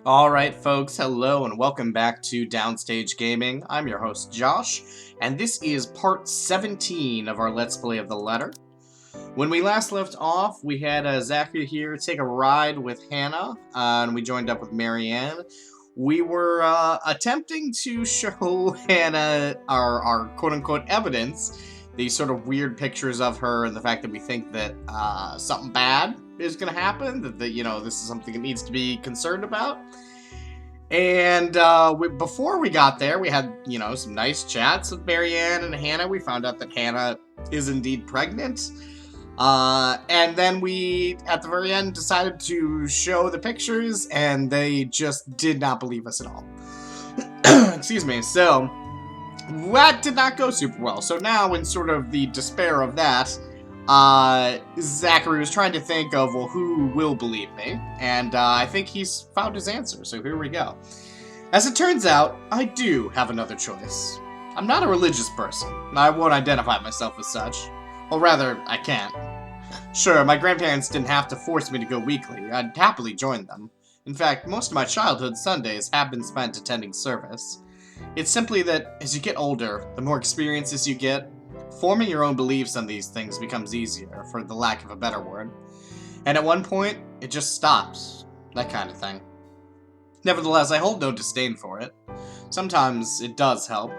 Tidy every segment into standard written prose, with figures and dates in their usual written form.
Alright folks, hello and welcome back to Downstage Gaming. I'm your host Josh, and this is part 17 of our Let's Play of the Letter. When we last left off, we had Zachary here take a ride with Hannah, and we joined up with Marianne. We were attempting to show Hannah our quote-unquote evidence, these sort of weird pictures of her and the fact that we think that something bad is going to happen, that this is something that needs to be concerned about. And before we got there, we had, some nice chats with Marianne and Hannah. We found out that Hannah is indeed pregnant. And then we, at the very end, decided to show the pictures, and they just did not believe us at all. Excuse me. So, that did not go super well. So now, in sort of the despair of that, Zachary was trying to think of, well, who will believe me? And I think he's found his answer, so here we go. As it turns out, I do have another choice. I'm not a religious person. I won't identify myself as such. Or rather, I can't. Sure, my grandparents didn't have to force me to go weekly. I'd happily join them. In fact, most of my childhood Sundays have been spent attending service. It's simply that, as you get older, the more experiences you get, forming your own beliefs on these things becomes easier, for the lack of a better word. And at one point, it just stops. That kind of thing. Nevertheless, I hold no disdain for it. Sometimes it does help.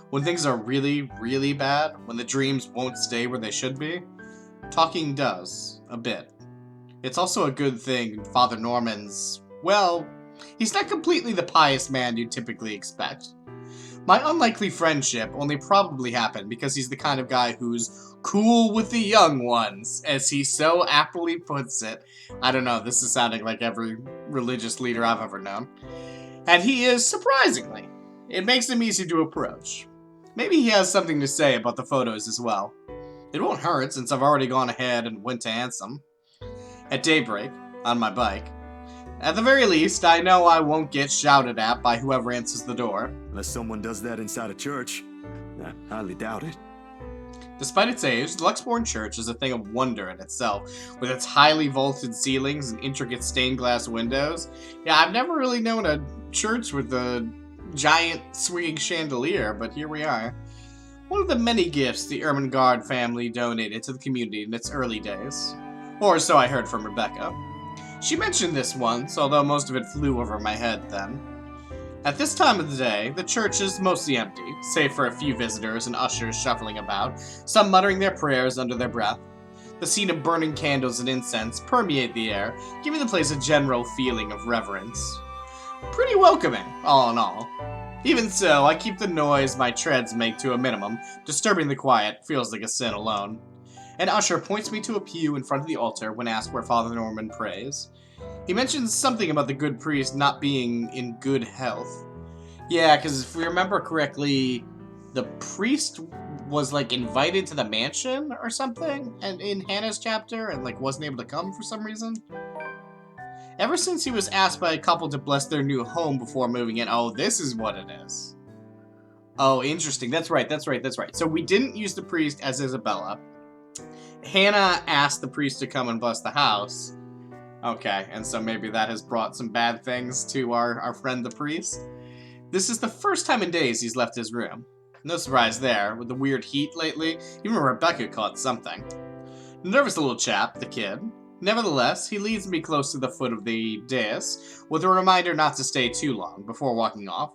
When things are really, really bad, when the dreams won't stay where they should be, talking does, a bit. It's also a good thing Father Norman's, well, he's not completely the pious man you'd typically expect. My unlikely friendship only probably happened because he's the kind of guy who's cool with the young ones, as he so aptly puts it. I don't know, this is sounding like every religious leader I've ever known. And he is, surprisingly. It makes him easy to approach. Maybe he has something to say about the photos as well. It won't hurt since I've already gone ahead and went to Ansem. At daybreak, on my bike. At the very least, I know I won't get shouted at by whoever answers the door. Unless someone does that inside a church. I highly doubt it. Despite its age, the Luxborn Church is a thing of wonder in itself, with its highly vaulted ceilings and intricate stained glass windows. Yeah, I've never really known a church with a giant swinging chandelier, but here we are. One of the many gifts the Ermengarde family donated to the community in its early days. Or so I heard from Rebecca. She mentioned this once, although most of it flew over my head then. At this time of the day, the church is mostly empty, save for a few visitors and ushers shuffling about, some muttering their prayers under their breath. The scene of burning candles and incense permeate the air, giving the place a general feeling of reverence. Pretty welcoming, all in all. Even so, I keep the noise my treads make to a minimum. Disturbing the quiet feels like a sin alone. An usher points me to a pew in front of the altar when asked where Father Norman prays. He mentions something about the good priest not being in good health. Yeah, because if we remember correctly, the priest was, invited to the mansion or something and in Hannah's chapter and, wasn't able to come for some reason. Ever since he was asked by a couple to bless their new home before moving in. Oh, this is what it is. Oh, interesting. That's right. So we didn't use the priest as Isabella. Hannah asked the priest to come and bless the house. Okay, and so maybe that has brought some bad things to our friend the priest. This is the first time in days he's left his room. No surprise there, with the weird heat lately, even Rebecca caught something. Nervous little chap, the kid. Nevertheless, he leads me close to the foot of the dais, with a reminder not to stay too long before walking off.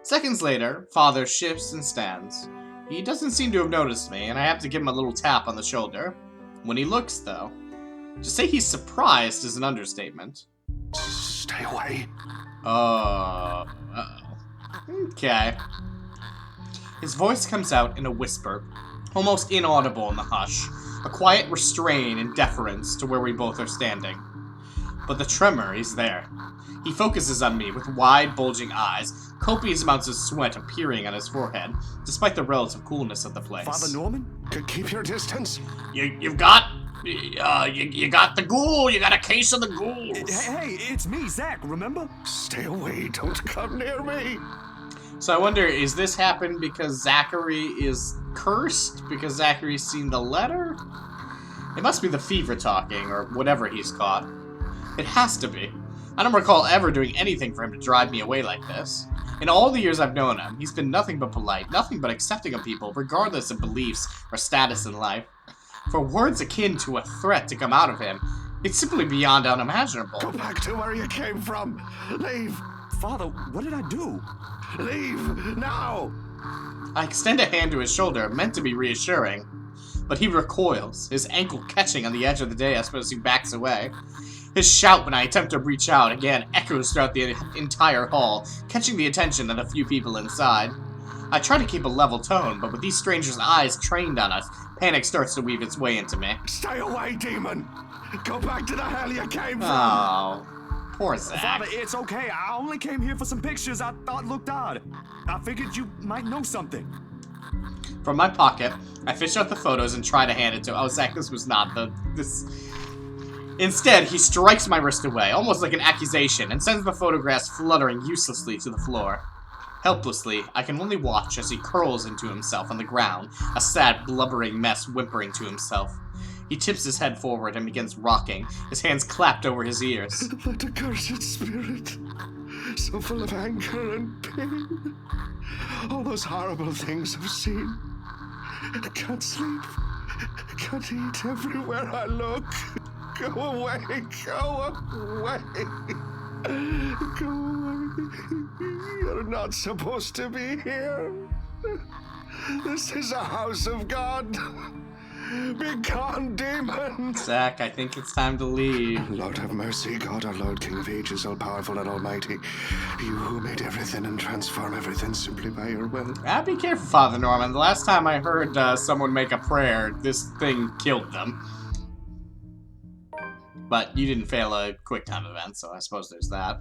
Seconds later, Father shifts and stands. He doesn't seem to have noticed me, and I have to give him a little tap on the shoulder. When he looks, though, to say he's surprised is an understatement. Stay away. Uh-oh. Okay. His voice comes out in a whisper, almost inaudible in the hush, a quiet restraint and deference to where we both are standing. But the tremor is there. He focuses on me with wide, bulging eyes, copious amounts of sweat appearing on his forehead, despite the relative coolness of the place. Father Norman? Keep your distance. You got the ghoul. You got a case of the ghouls. Hey, it's me, Zach, remember? Stay away, don't come near me. So I wonder, is this happened because Zachary is cursed? Because Zachary's seen the letter? It must be the fever talking, or whatever he's caught. It has to be. I don't recall ever doing anything for him to drive me away like this. In all the years I've known him, he's been nothing but polite, nothing but accepting of people, regardless of beliefs or status in life. For words akin to a threat to come out of him, it's simply beyond unimaginable. Go back to where you came from. Leave. Father, what did I do? Leave now. I extend a hand to his shoulder, meant to be reassuring. But he recoils, his ankle catching on the edge of the dais as he backs away. His shout when I attempt to reach out again echoes throughout the entire hall, catching the attention of the few people inside. I try to keep a level tone, but with these strangers' eyes trained on us, panic starts to weave its way into me. Stay away, demon. Go back to the hell you came from. Oh, poor Zack. Father, it's okay. I only came here for some pictures I thought looked odd. I figured you might know something. From my pocket, I fish out the photos and try to hand it to him. Oh, Zack, this was not this... Instead, he strikes my wrist away, almost like an accusation, and sends the photographs fluttering uselessly to the floor. Helplessly, I can only watch as he curls into himself on the ground, a sad, blubbering mess whimpering to himself. He tips his head forward and begins rocking, his hands clapped over his ears. That accursed spirit, so full of anger and pain. All those horrible things I've seen. I can't sleep. I can't eat everywhere I look. Go away, go away. Go away. You're not supposed to be here. This is a house of God. Be gone, demon! Zack, I think it's time to leave. Lord have mercy, God, our Lord, King of ages, all-powerful and almighty. You who made everything and transform everything simply by your will. Be careful, Father Norman. The last time I heard someone make a prayer, this thing killed them. But you didn't fail a quick time event, so I suppose there's that.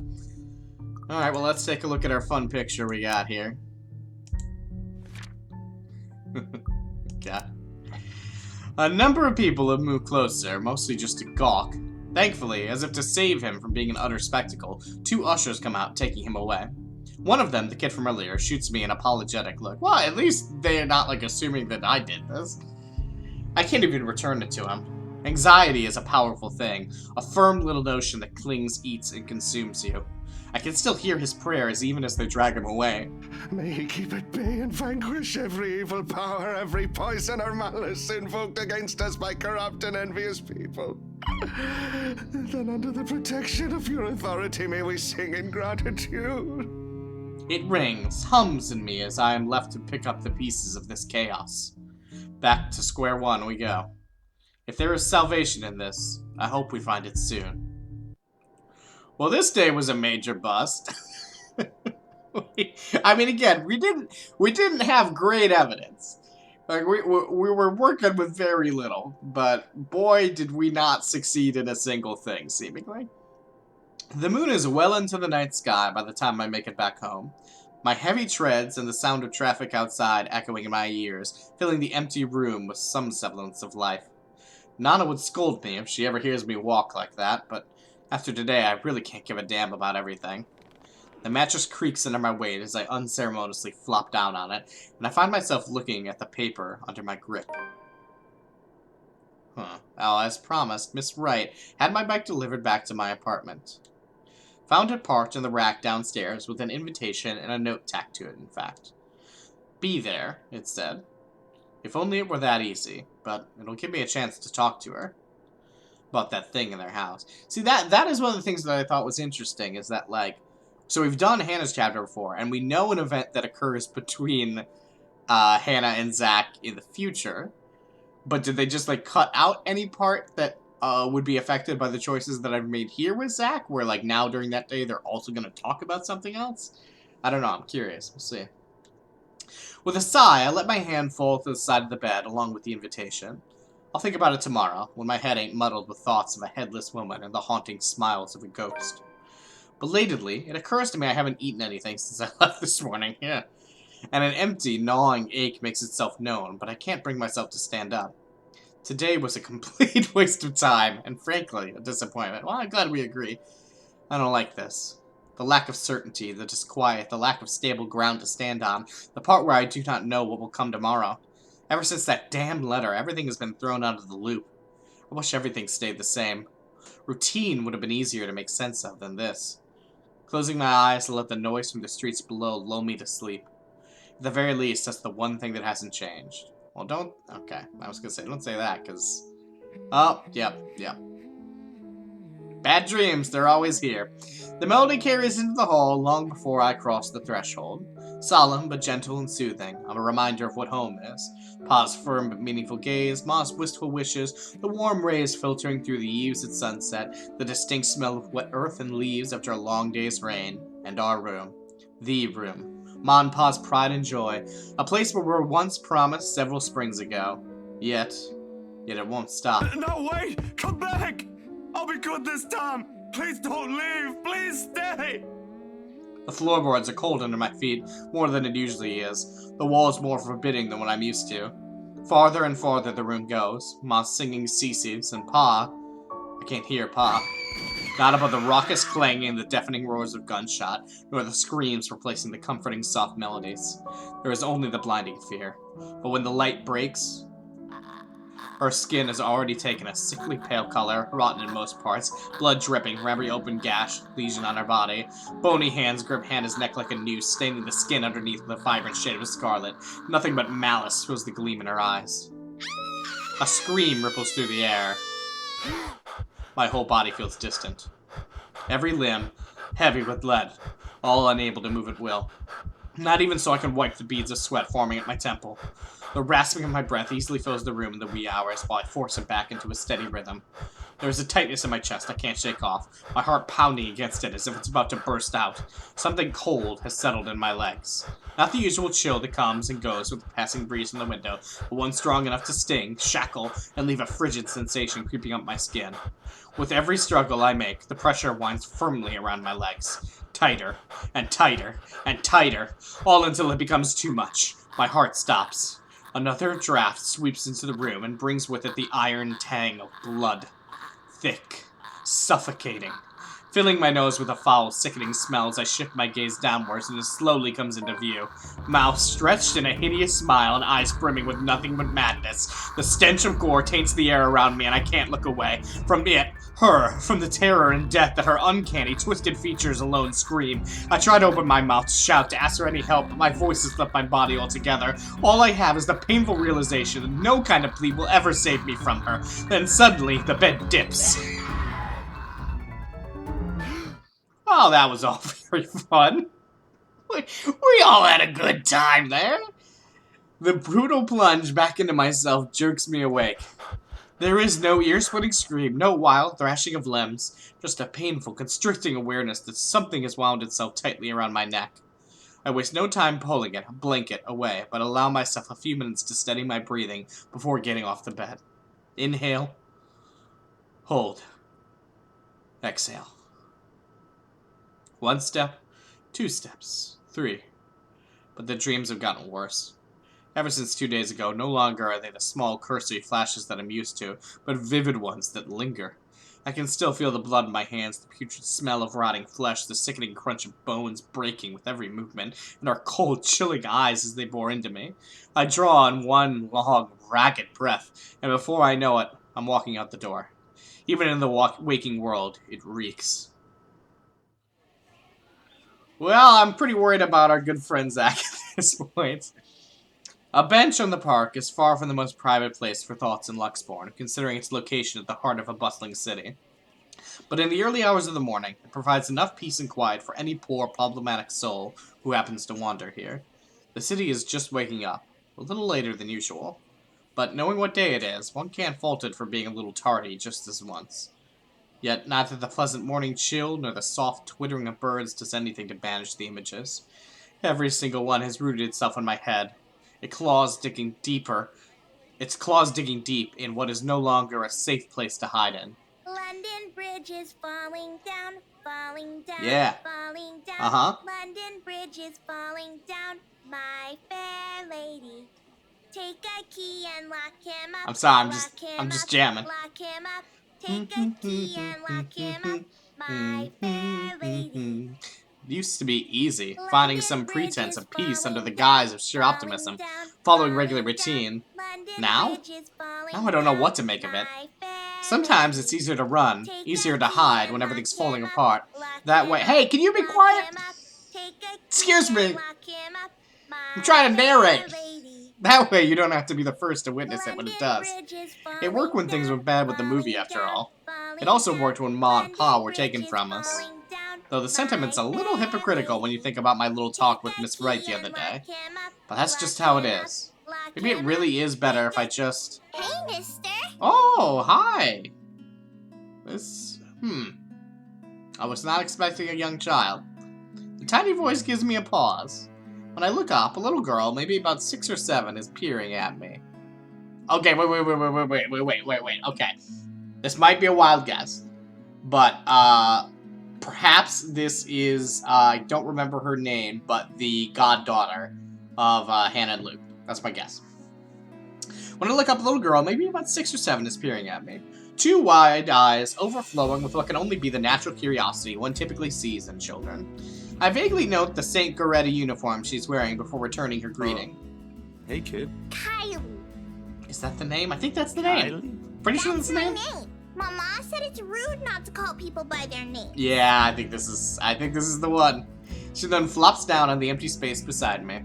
Alright, well, let's take a look at our fun picture we got here. Okay. A number of people have moved closer, mostly just to gawk. Thankfully, as if to save him from being an utter spectacle, two ushers come out, taking him away. One of them, the kid from earlier, shoots me an apologetic look. Well, at least they're not, like, assuming that I did this. I can't even return it to him. Anxiety is a powerful thing, a firm little notion that clings, eats, and consumes you. I can still hear his prayers even as they drag him away. May he keep at bay and vanquish every evil power, every poison or malice invoked against us by corrupt and envious people. Then under the protection of your authority may we sing in gratitude. It rings, hums in me as I am left to pick up the pieces of this chaos. Back to square one we go. If there is salvation in this, I hope we find it soon. Well, this day was a major bust. I mean, again, we didn't have great evidence. Like we were working with very little, but boy, did we not succeed in a single thing, seemingly. The moon is well into the night sky by the time I make it back home. My heavy treads and the sound of traffic outside echoing in my ears, filling the empty room with some semblance of life. Nana would scold me if she ever hears me walk like that, but after today, I really can't give a damn about everything. The mattress creaks under my weight as I unceremoniously flop down on it, and I find myself looking at the paper under my grip. Oh, as promised, Miss Wright had my bike delivered back to my apartment. Found it parked in the rack downstairs with an invitation and a note tacked to it, in fact. Be there, it said. If only it were that easy, but it'll give me a chance to talk to her. About that thing in their house. See, that is one of the things that I thought was interesting, is that, like, so we've done Hannah's chapter before, and we know an event that occurs between Hannah and Zack in the future, but did they just, like, cut out any part that would be affected by the choices that I've made here with Zack, where, like, now during that day they're also going to talk about something else? I don't know, I'm curious, we'll see. With a sigh, I let my hand fall to the side of the bed, along with the invitation. I'll think about it tomorrow, when my head ain't muddled with thoughts of a headless woman and the haunting smiles of a ghost. Belatedly, it occurs to me I haven't eaten anything since I left this morning, yeah. And an empty, gnawing ache makes itself known, but I can't bring myself to stand up. Today was a complete waste of time, and frankly, a disappointment. Well, I'm glad we agree. I don't like this. The lack of certainty, the disquiet, the lack of stable ground to stand on, the part where I do not know what will come tomorrow. Ever since that damned letter, everything has been thrown out of the loop. I wish everything stayed the same. Routine would have been easier to make sense of than this. Closing my eyes to let the noise from the streets below lull me to sleep. At the very least, that's the one thing that hasn't changed. Well, don't... Okay, I was gonna say, don't say that, because... Oh, yep. Bad dreams, they're always here. The melody carries into the hall long before I cross the threshold. Solemn, but gentle and soothing. I'm a reminder of what home is. Pa's firm but meaningful gaze, Ma's wistful wishes, the warm rays filtering through the eaves at sunset, the distinct smell of wet earth and leaves after a long day's rain, and our room. The room. Ma and Pa's pride and joy. A place where we were once promised several springs ago. Yet it won't stop. No, wait! Come back! I'll be good this time! Please don't leave! Please stay! The floorboards are cold under my feet, more than it usually is. The walls more forbidding than what I'm used to. Farther and farther the room goes. Ma singing ceases, and Pa... I can't hear Pa. Not above the raucous clanging and the deafening roars of gunshot, nor the screams replacing the comforting soft melodies. There is only the blinding fear. But when the light breaks... Her skin has already taken a sickly pale color, rotten in most parts, blood dripping from every open gash, lesion on her body. Bony hands grip Hannah's neck like a noose, staining the skin underneath with a vibrant shade of scarlet. Nothing but malice was the gleam in her eyes. A scream ripples through the air. My whole body feels distant. Every limb, heavy with lead, all unable to move at will. Not even so I can wipe the beads of sweat forming at my temple. The rasping of my breath easily fills the room in the wee hours while I force it back into a steady rhythm. There is a tightness in my chest I can't shake off, my heart pounding against it as if it's about to burst out. Something cold has settled in my legs. Not the usual chill that comes and goes with the passing breeze from the window, but one strong enough to sting, shackle, and leave a frigid sensation creeping up my skin. With every struggle I make, the pressure winds firmly around my legs. Tighter, and tighter, and tighter, all until it becomes too much. My heart stops. Another draft sweeps into the room and brings with it the iron tang of blood. Thick, suffocating. Filling my nose with a foul, sickening smell as I shift my gaze downwards and it slowly comes into view. Mouth stretched in a hideous smile and eyes brimming with nothing but madness. The stench of gore taints the air around me and I can't look away. From it, her, from the terror and death that her uncanny, twisted features alone scream. I try to open my mouth to shout, to ask for any help, but my voice has left my body altogether. All I have is the painful realization that no kind of plea will ever save me from her. Then suddenly, the bed dips. Oh, that was all very fun. We all had a good time there. The brutal plunge back into myself jerks me awake. There is no ear-splitting scream, no wild thrashing of limbs, just a painful, constricting awareness that something has wound itself tightly around my neck. I waste no time pulling it, blanket, away, but allow myself a few minutes to steady my breathing before getting off the bed. Inhale. Hold. Exhale. 1 step, 2 steps, 3. But the dreams have gotten worse. Ever since 2 days ago, no longer are they the small, cursory flashes that I'm used to, but vivid ones that linger. I can still feel the blood in my hands, the putrid smell of rotting flesh, the sickening crunch of bones breaking with every movement, and our cold, chilling eyes as they bore into me. I draw in one long, ragged breath, and before I know it, I'm walking out the door. Even in the waking world, it reeks. Well, I'm pretty worried about our good friend Zach at this point. A bench on the park is far from the most private place for thoughts in Luxborn, considering its location at the heart of a bustling city. But in the early hours of the morning, it provides enough peace and quiet for any poor, problematic soul who happens to wander here. The city is just waking up, a little later than usual. But knowing what day it is, one can't fault it for being a little tardy just this once. Yet neither the pleasant morning chill nor the soft twittering of birds does anything to banish the images. Every single one has rooted itself in my head. Its claws digging deep in what is no longer a safe place to hide in. London Bridge is falling down, Yeah. falling down. Uh-huh. London Bridge is falling down, my fair lady. Take a key and lock him up. I'm sorry, lock I'm him just up, jamming. Lock him up. Take a key and lock him up, my fair lady. It used to be easy, finding some pretense of peace under the guise of sheer optimism, following regular routine. Now I don't know what to make of it. Sometimes it's easier to run, Take easier a to key hide and when lock everything's him falling up, apart. lock That him way. up, Hey, can you be lock quiet? him up. Take a key Excuse and me. lock him up, I'm my trying to narrate. fair lady. That way you don't have to be the first to witness it when it London does. Bridge is It worked when falling things down, went bad with the movie, falling after down, all. falling It also down. worked when Ma and Pa London were taken Bridge is from us. falling down, Though the sentiment's a my little fair hypocritical when you lady. think about my little talk with Take a Miss Wright the key other and day. lock him up, But that's lock just how it him up, is. lock Maybe it him really up. is better if I Take a- just... Hey, mister. Oh, hi! I was not expecting a young child. The tiny voice gives me a pause. When I look up, a little girl, maybe about 6 or 7, is peering at me. Okay, wait. Okay. This might be a wild guess. But, perhaps this is, I don't remember her name, but the goddaughter of, Hannah and Luke. That's my guess. When I look up, a little girl, maybe about 6 or 7, is peering at me. 2 wide eyes overflowing with what can only be the natural curiosity one typically sees in children. I vaguely note the St. Goretti uniform she's wearing before returning her greeting. Hey, kid. Kylie. Is that the name? I think that's the name. Pretty sure that's the my name? name. Mama said it's rude not to call people by their name. Yeah, I think this is the one. She then flops down on the empty space beside me.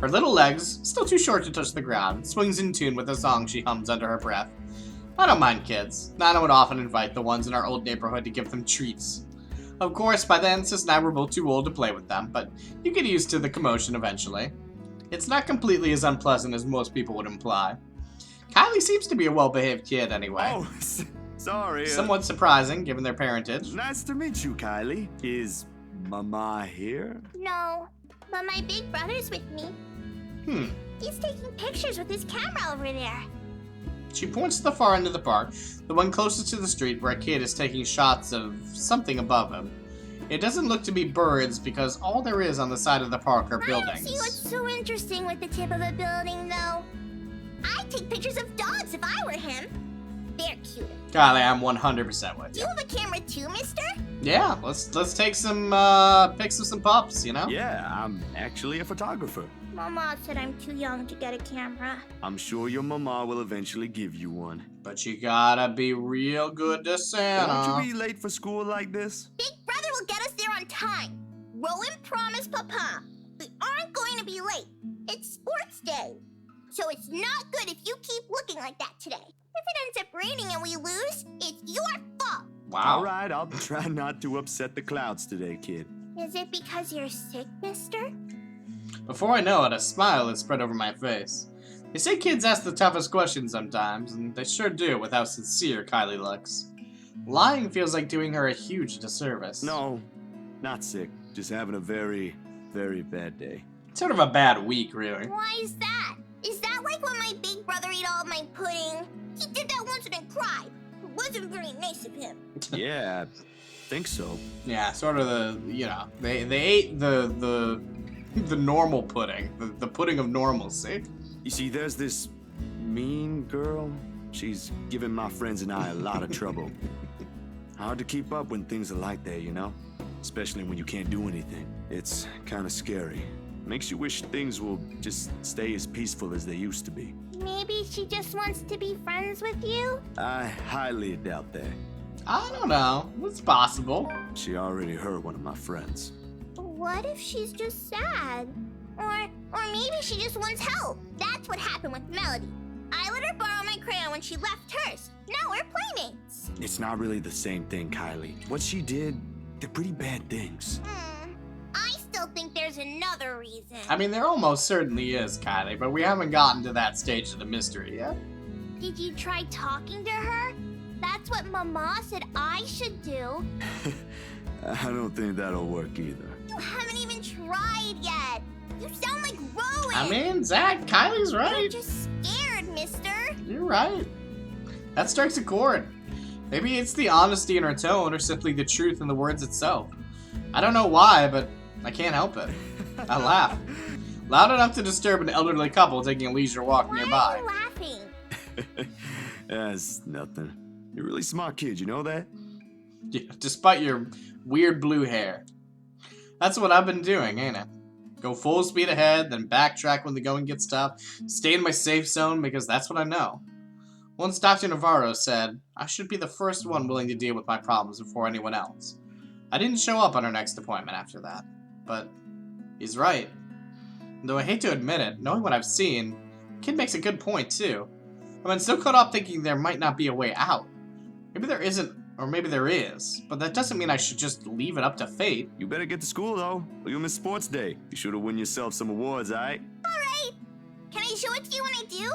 Her little legs, still too short to touch the ground, swings in tune with a song she hums under her breath. I don't mind kids. Nana would often invite the ones in our old neighborhood to give them treats. Of course, by then, Sis and I were both too old to play with them, but you get used to the commotion eventually. It's not completely as unpleasant as most people would imply. Kylie seems to be a well-behaved kid anyway. Oh, sorry. Somewhat surprising, given their parentage. Nice to meet you, Kylie. Is Mama here? No, but my big brother's with me. He's taking pictures with his camera over there. She points to the far end of the park, the one closest to the street where a kid is taking shots of something above him. It doesn't look to be birds because all there is on the side of the park are I buildings. don't see what's so interesting with the tip of a building, though. I'd take pictures of dogs if I were him. They're cute. Kylie, I'm 100% with Do you. you have a camera too, mister? Yeah, let's take some pics of some pups, you know? Yeah, I'm actually a photographer. Mama said I'm too young to get a camera. I'm sure your mama will eventually give you one. But you gotta be real good to Santa. Won't you be late for school like this? Big brother will get us there on time. Rowan promised Papa. We aren't going to be late. It's sports day. So it's not good if you keep looking like that today. If it ends up raining and we lose, it's your fault. Wow. All right, I'll try not to upset the clouds today, kid. Is it because you're sick, mister? Before I know it, a smile is spread over my face. They say kids ask the toughest questions sometimes, and they sure do with how sincere Kylie looks. Lying feels like doing her a huge disservice. No, not sick. Just having a very, very bad day. Sort of a bad week, really. Why is that? Is that like when my big brother ate all of my pudding? He did that once and then cried. It wasn't very nice of him. Yeah, I think so. Yeah, sort of the, you know, they ate the normal pudding, the pudding of normalcy. You see, there's this mean girl. She's giving my friends and I a lot of trouble. Hard to keep up when things are like that, you know? Especially when you can't do anything. It's kind of scary. Makes you wish things will just stay as peaceful as they used to be. Maybe she just wants to be friends with you? I highly doubt that. I don't know. It's possible. She already hurt one of my friends. What if she's just sad? Or maybe she just wants help. That's what happened with Melody. I let her borrow my crayon when she left hers. Now we're playmates. It's not really the same thing, Kylie. What she did, they're pretty bad things. I still think there's another reason. I mean, there almost certainly is, Kylie, but we haven't gotten to that stage of the mystery yet. Did you try talking to her? That's what Mama said I should do. I don't think that'll work either. You haven't even tried yet. You sound like Rowan. I mean, Zach, Kylie's You're right. just scared, mister. You're right. That strikes a chord. Maybe it's the honesty in her tone or simply the truth in the words itself. I don't know why, but I can't help it. I laugh. Loud enough to disturb an elderly couple taking a leisure walk Why are nearby. you laughing? That's nothing. You're a really smart kid, you know that? Yeah, despite your weird blue hair. That's what I've been doing, ain't it? Go full speed ahead, then backtrack when the going gets tough. Stay in my safe zone because that's what I know. Once Dr. Navarro said, I should be the first one willing to deal with my problems before anyone else. I didn't show up on our next appointment after that. But he's right. Though I hate to admit it, knowing what I've seen, Kid makes a good point too. I'm still caught up thinking there might not be a way out. Maybe there isn't, or maybe there is, but that doesn't mean I should just leave it up to fate. You better get to school, though, or you'll miss sports day. You sure to win yourself some awards, alright? Alright. Can I show it to you when I do?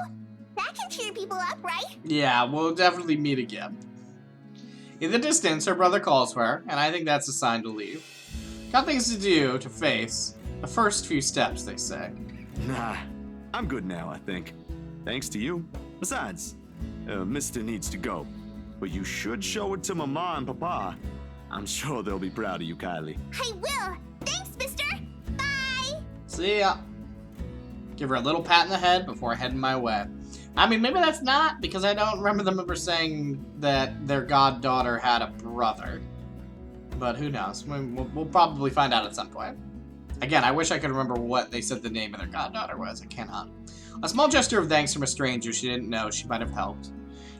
That can cheer people up, right? Yeah, we'll definitely meet again. In the distance, her brother calls for her, and I think that's a sign to leave. Got things to do, to face. The first few steps, they say. Nah, I'm good now, I think. Thanks to you. Besides, Mister needs to go. But you should show it to Mama and Papa. I'm sure they'll be proud of you, Kylie. I will. Thanks, mister. Bye. See ya. Give her a little pat in the head before heading my way. I mean, maybe that's not, because I don't remember them ever saying that their goddaughter had a brother. But who knows? We'll probably find out at some point. Again, I wish I could remember what they said the name of their goddaughter was. I cannot. A small gesture of thanks from a stranger she didn't know she might have helped.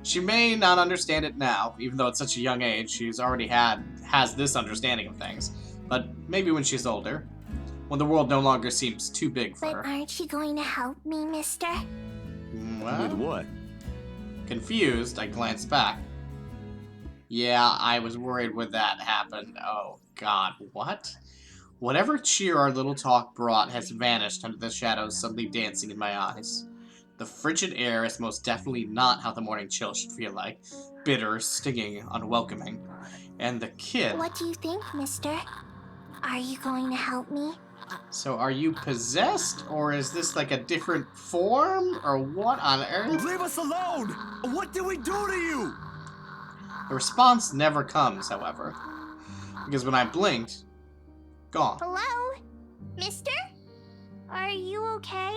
She may not understand it now, even though at such a young age she's already has this understanding of things. But maybe when she's older, when the world no longer seems too big for But her. aren't you going to help me, mister? Well, With what? confused, I glanced back. Yeah, I was worried when that happened. Oh, God, what? Whatever cheer our little talk brought has vanished under the shadows suddenly dancing in my eyes. The frigid air is most definitely not how the morning chill should feel like. Bitter, stinging, unwelcoming. And the kid... What do you think, mister? Are you going to help me? So are you possessed? Or is this like a different form? Or what on earth? Leave us alone! What did we do to you? The response never comes, however. Because when I blinked, gone. Hello? Mister? Are you okay?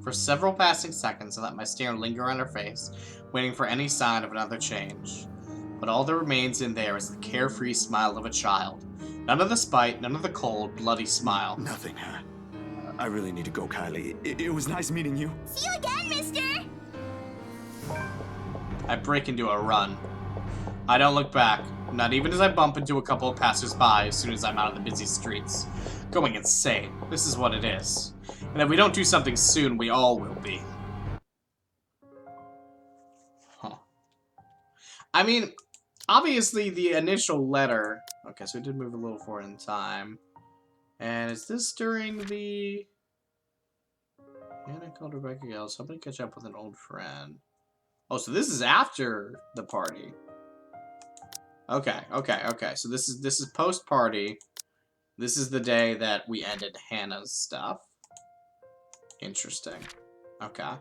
For several passing seconds, I let my stare linger on her face, waiting for any sign of another change. But all that remains in there is the carefree smile of a child. None of the spite, none of the cold, bloody smile. Nothing, huh? I really need to go, Kylie. It was nice meeting you. See you again, mister! I break into a run. I don't look back, not even as I bump into a couple of passers-by as soon as I'm out of the busy streets. Going insane. This is what it is. And if we don't do something soon, we all will be. Huh. I mean, obviously the initial letter... Okay, so we did move a little forward in time. And is this during the... Hannah called Rebecca Gale. Somebody catch up with an old friend. Oh, so this is after the party. Okay. So this is post-party. This is the day that we ended Hannah's stuff. Interesting. Okay.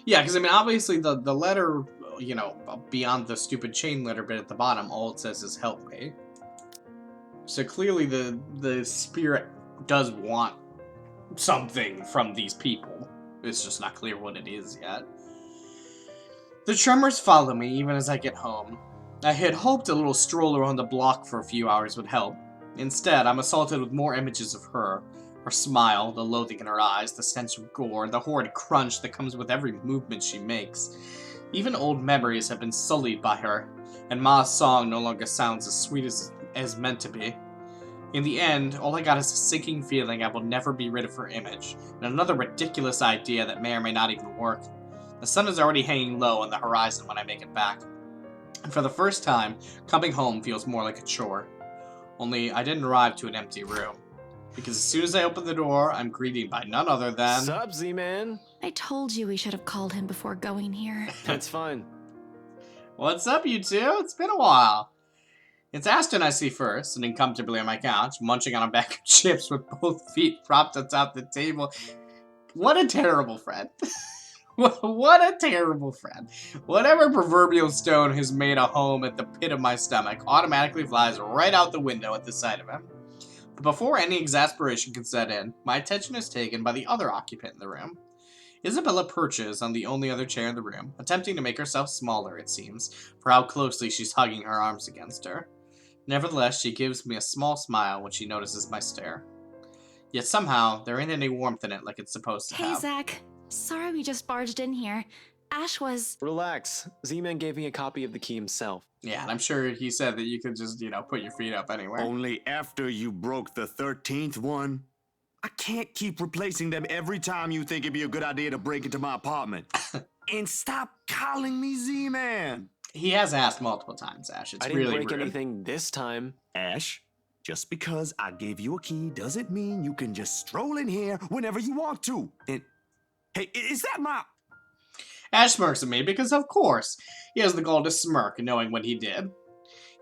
Yeah, because I mean, obviously the letter, you know, beyond the stupid chain letter bit at the bottom, all it says is "help me." So clearly the spirit does want something from these people. It's just not clear what it is yet. The tremors follow me even as I get home. I had hoped a little stroll around the block for a few hours would help. Instead, I'm assaulted with more images of her. Her smile, the loathing in her eyes, the stench of gore, the horrid crunch that comes with every movement she makes. Even old memories have been sullied by her, and Ma's song no longer sounds as sweet as meant to be. In the end, all I got is a sinking feeling I will never be rid of her image, and another ridiculous idea that may or may not even work. The sun is already hanging low on the horizon when I make it back. And for the first time, coming home feels more like a chore. Only, I didn't arrive to an empty room. Because as soon as I open the door, I'm greeted by none other than... Sup, Z-Man? I told you we should have called him before going here. That's fine. What's up, you two? It's been a while. It's Ashton I see first, sitting comfortably on my couch, munching on a bag of chips with both feet propped atop the table. What a terrible friend. What a terrible friend. Whatever proverbial stone has made a home at the pit of my stomach automatically flies right out the window at the sight of him. But before any exasperation can set in, my attention is taken by the other occupant in the room. Isabella perches on the only other chair in the room, attempting to make herself smaller, it seems, for how closely she's hugging her arms against her. Nevertheless, she gives me a small smile when she notices my stare. Yet somehow, there ain't any warmth in it like it's supposed to Hey, have. Zach. Sorry we just barged in here. Ash was. Relax. Z-Man gave me a copy of the key himself. Yeah, and I'm sure he said that you could just, put your feet up anywhere. Only after you broke the 13th one. I can't keep replacing them every time you think it'd be a good idea to break into my apartment. And stop calling me Z-Man. He has asked multiple times, Ash. It's I didn't really break rude. anything this time. Ash, just because I gave you a key doesn't mean you can just stroll in here whenever you want to. And hey, is that my... Ash smirks at me because, of course, he has the gall to smirk, knowing what he did.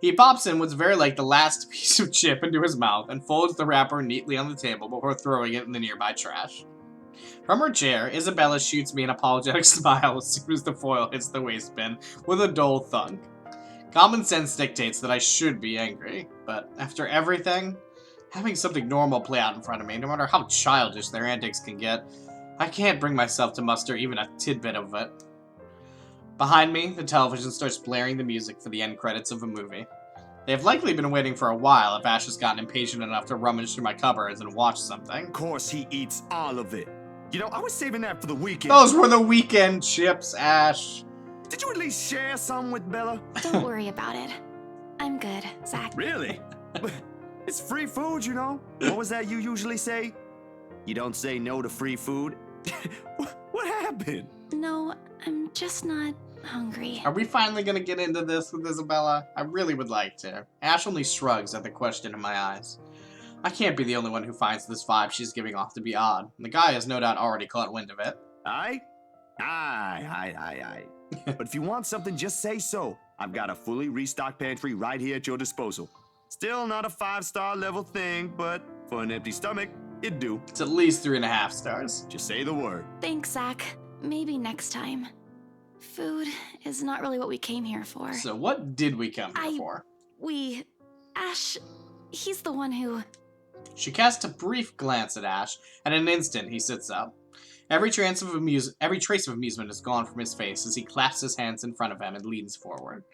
He pops in what's very like the last piece of chip into his mouth and folds the wrapper neatly on the table before throwing it in the nearby trash. From her chair, Isabella shoots me an apologetic smile as soon as the foil hits the waste bin with a dull thunk. Common sense dictates that I should be angry, but after everything, having something normal play out in front of me, no matter how childish their antics can get, I can't bring myself to muster even a tidbit of it. Behind me, the television starts blaring the music for the end credits of a movie. They have likely been waiting for a while if Ash has gotten impatient enough to rummage through my cupboards and watch something. Of course he eats all of it. You know, I was saving that for the weekend. Those were the weekend chips, Ash. Did you at least share some with Bella? Don't worry about it. I'm good, Zach. Really? It's free food, you know? What was that you usually say? You don't say no to free food? What happened? No, I'm just not hungry. Are we finally gonna get into this with Isabella? I really would like to. Ash only shrugs at the question in my eyes. I can't be the only one who finds this vibe she's giving off to be odd. The guy has no doubt already caught wind of it. Aye. But if you want something, just say so. I've got a fully restocked pantry right here at your disposal. Still not a 5-star level thing, but for an empty stomach, it'd do. It's at least 3.5 stars. Just say the word. Thanks, Zach. Maybe next time. Food is not really what we came here for. So what did we come here for? Ash, he's the one who... She casts a brief glance at Ash, and in an instant he sits up. Every trace of amusement is gone from his face as he clasps his hands in front of him and leans forward.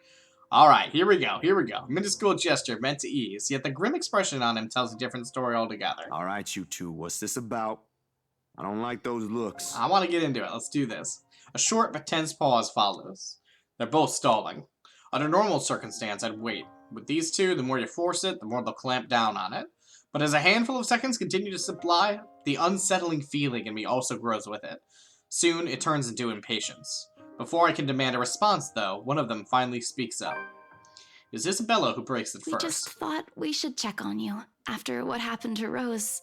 Alright, here we go. A minuscule gesture meant to ease, yet the grim expression on him tells a different story altogether. All right, you two, what's this about? I don't like those looks. I want to get into it. Let's do this. A short but tense pause follows. They're both stalling. Under normal circumstance, I'd wait. With these two, the more you force it, the more they'll clamp down on it. But as a handful of seconds continue to supply, the unsettling feeling in me also grows with it. Soon, it turns into impatience. Before I can demand a response, though, one of them finally speaks up. It is Isabella who breaks it We first. just thought we should check on you. After what happened to Rose,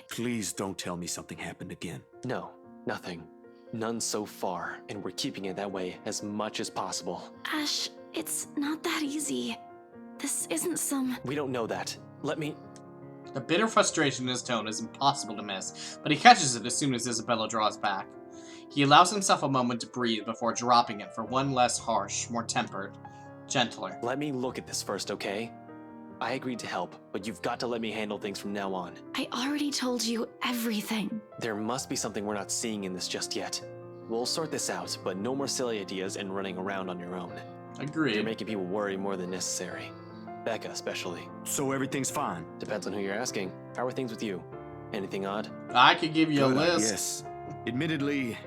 Please don't tell me something happened again. No, nothing. None so far, and we're keeping it that way as much as possible. Ash, it's not that easy. This isn't some... We don't know that. Let me... The bitter frustration in his tone is impossible to miss, but he catches it as soon as Isabella draws back. He allows himself a moment to breathe before dropping it for one less harsh, more tempered, gentler. Let me look at this first, okay? I agreed to help, but you've got to let me handle things from now on. I already told you everything. There must be something we're not seeing in this just yet. We'll sort this out, but no more silly ideas and running around on your own. You're Agreed. making people worry more than necessary. Becca, especially. So everything's fine? Depends on who you're asking. How are things with you? Anything odd? I could give you a Good, I list. guess. Admittedly,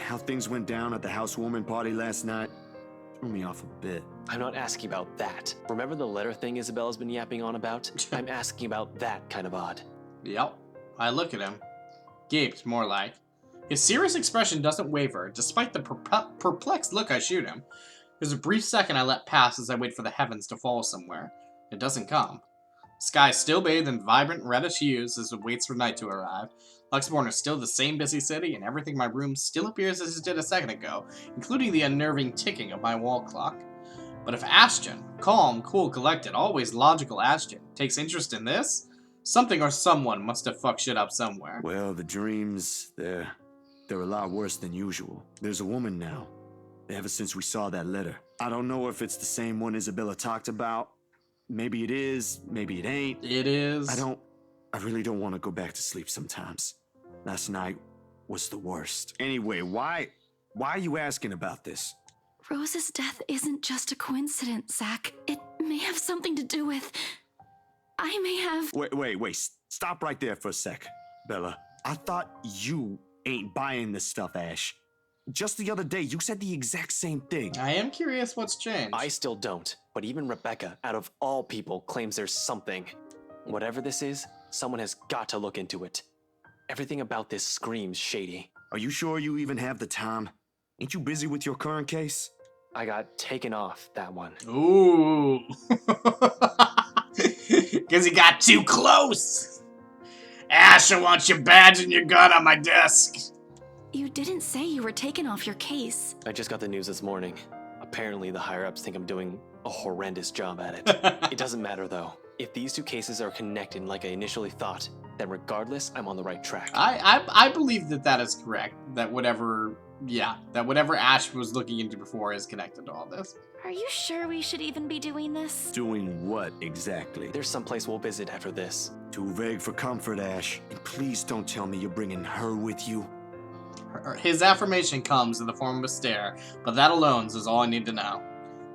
how things went down at the housewarming party last night threw me off a bit. I'm not asking about that. Remember the letter thing Isabella's been yapping on about? I'm asking about that kind of odd. Yep. I look at him. Gaped, more like. His serious expression doesn't waver, despite the perplexed look I shoot him. There's a brief second I let pass as I wait for the heavens to fall somewhere. It doesn't come. The sky is still bathed in vibrant reddish hues as it waits for night to arrive. Luxborn is still the same busy city, and everything in my room still appears as it did a second ago, including the unnerving ticking of my wall clock. But if Ashton, calm, cool, collected, always logical Ashton, takes interest in this, something or someone must have fucked shit up somewhere. Well, the dreams, they're a lot worse than usual. There's a woman now, ever since we saw that letter. I don't know if it's the same one Isabella talked about. Maybe it is, maybe it ain't. It is. I really don't want to go back to sleep sometimes. Last night was the worst. Anyway, why are you asking about this? Rose's death isn't just a coincidence, Zach. It may have something to do with... I may have... Wait, stop right there for a sec, Bella. I thought you ain't buying this stuff, Ash. Just the other day, you said the exact same thing. I am curious what's changed. I still don't, but even Rebecca, out of all people, claims there's something. Whatever this is, someone has got to look into it. Everything about this screams shady. Are you sure you even have the time? Ain't you busy with your current case? I got taken off that one. Ooh. Because he got too close. Ash, I want your badge and your gun on my desk. You didn't say you were taken off your case. I just got the news this morning. Apparently, the higher-ups think I'm doing a horrendous job at it. It doesn't matter, though. If these two cases are connected like I initially thought, then regardless, I'm on the right track. I believe that is correct. That whatever Ash was looking into before is connected to all this. Are you sure we should even be doing this? Doing what exactly? There's someplace we'll visit after this. Too vague for comfort, Ash. And please don't tell me you're bringing her with you. His affirmation comes in the form of a stare, but that alone is all I need to know.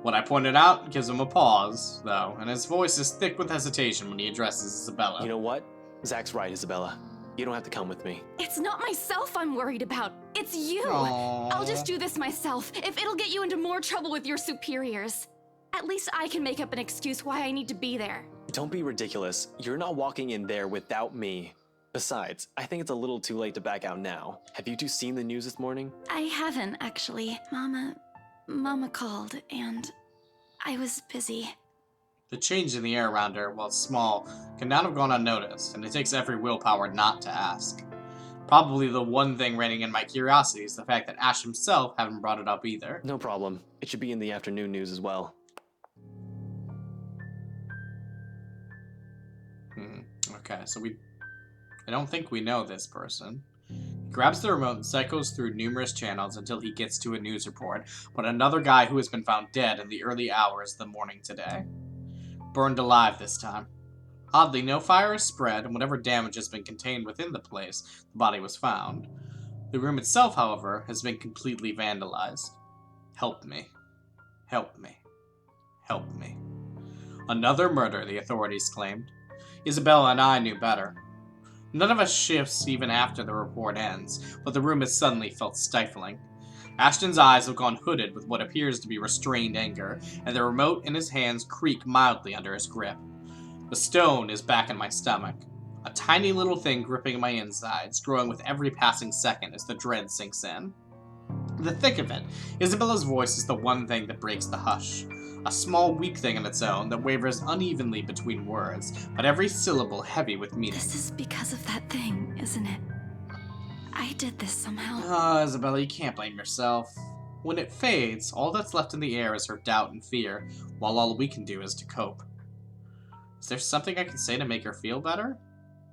What I pointed out gives him a pause, though, and his voice is thick with hesitation when he addresses Isabella. You know what? Zach's right, Isabella. You don't have to come with me. It's not myself I'm worried about. It's you. Aww. I'll just do this myself, if it'll get you into more trouble with your superiors. At least I can make up an excuse why I need to be there. Don't be ridiculous. You're not walking in there without me. Besides, I think it's a little too late to back out now. Have you two seen the news this morning? I haven't, actually. Mama called, and I was busy. The change in the air around her, while small, could not have gone unnoticed, and it takes every willpower not to ask. Probably the one thing reining in my curiosity is the fact that Ash himself haven't brought it up either. No problem. It should be in the afternoon news as well. Okay, so I don't think we know this person. He grabs the remote and cycles through numerous channels until he gets to a news report, but another guy who has been found dead in the early hours of the morning today. Burned alive this time. Oddly, no fire has spread, and whatever damage has been contained within the place, the body was found. The room itself, however, has been completely vandalized. Help me. Help me. Help me. Another murder, the authorities claimed. Isabella and I knew better. None of us shifts even after the report ends, but the room has suddenly felt stifling. Ashton's eyes have gone hooded with what appears to be restrained anger, and the remote in his hands creak mildly under his grip. The stone is back in my stomach, a tiny little thing gripping my insides, growing with every passing second as the dread sinks in. The thick of it, Isabella's voice is the one thing that breaks the hush. A small, weak thing on its own that wavers unevenly between words, but every syllable heavy with meaning. This is because of that thing, isn't it? I did this somehow. Isabella, you can't blame yourself. When it fades, all that's left in the air is her doubt and fear, while all we can do is to cope. Is there something I can say to make her feel better?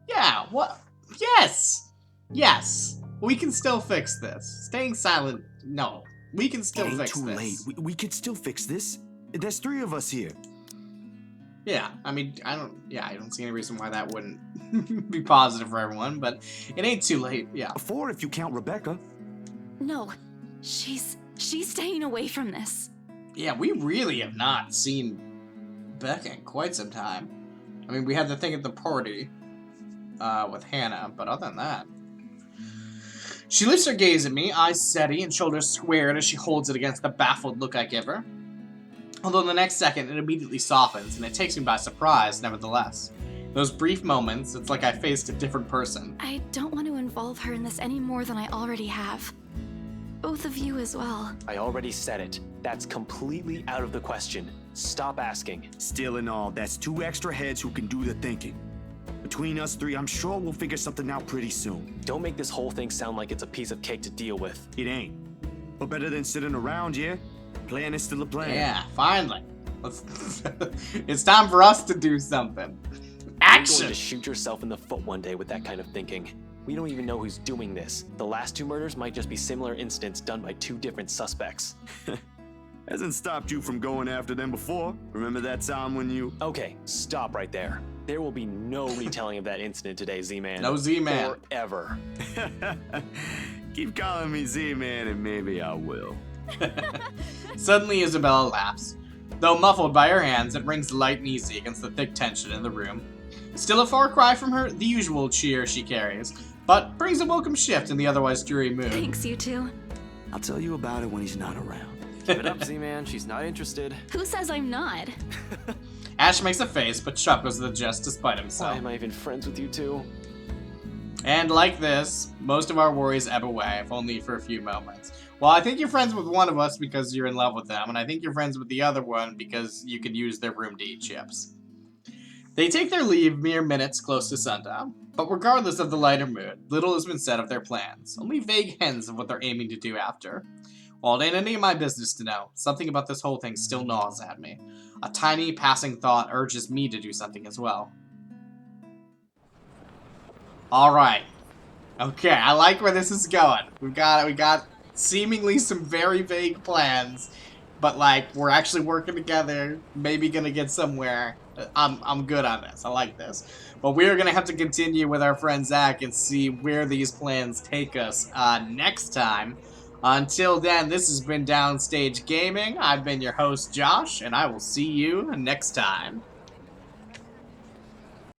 Yeah, what? Yes! Yes! We can still fix this. Staying silent, no. We can still It ain't fix too this. late. We could still fix this. There's 3 of us here. Yeah, I mean, I don't see any reason why that wouldn't be positive for everyone, but it ain't too late, yeah. 4 if you count Rebecca. No, she's staying away from this. Yeah, we really have not seen Becca in quite some time. I mean, we had the thing at the party with Hannah, but other than that. She lifts her gaze at me, eyes steady and shoulders squared as she holds it against the baffled look I give her. Although the next second, it immediately softens, and it takes me by surprise, nevertheless. Those brief moments, it's like I faced a different person. I don't want to involve her in this any more than I already have. Both of you as well. I already said it. That's completely out of the question. Stop asking. Still in all, that's 2 extra heads who can do the thinking. Between us 3, I'm sure we'll figure something out pretty soon. Don't make this whole thing sound like it's a piece of cake to deal with. It ain't. But better than sitting around, yeah? Plan is still a plan. Yeah, finally. It's time for us to do something. You're Action! going to shoot yourself in the foot one day with that kind of thinking. We don't even know who's doing this. The last 2 murders might just be similar incidents done by 2 different suspects. Hasn't stopped you from going after them before. Remember that time when you... Okay, stop right there. There will be no retelling of that incident today, Z-Man. No Z-Man. Or ever. Keep calling me Z-Man and maybe I will. Suddenly, Isabella laughs. Though muffled by her hands, it rings light and easy against the thick tension in the room. Still a far cry from the usual cheer she carries, but brings a welcome shift in the otherwise dreary mood. Thanks, you two. I'll tell you about it when he's not around. Give it up, Z-Man. She's not interested. Who says I'm not? Ash makes a face, but chuckles the jest despite Why himself. am I even friends with you two? And like this, most of our worries ebb away, if only for a few moments. Well, I think you're friends with one of us because you're in love with them, and I think you're friends with the other one because you could use their room to eat chips. They take their leave mere minutes close to sundown, but regardless of the lighter mood, little has been said of their plans, only vague hints of what they're aiming to do after. While it ain't any of my business to know, something about this whole thing still gnaws at me. A tiny passing thought urges me to do something as well. Alright. Okay, I like where this is going. We got seemingly some very vague plans, but like we're actually working together, maybe gonna get somewhere. I'm good on this. I like this. But we're gonna have to continue with our friend Zach and see where these plans take us next time. Until then, this has been Downstage Gaming. I've been your host, Josh, and I will see you next time.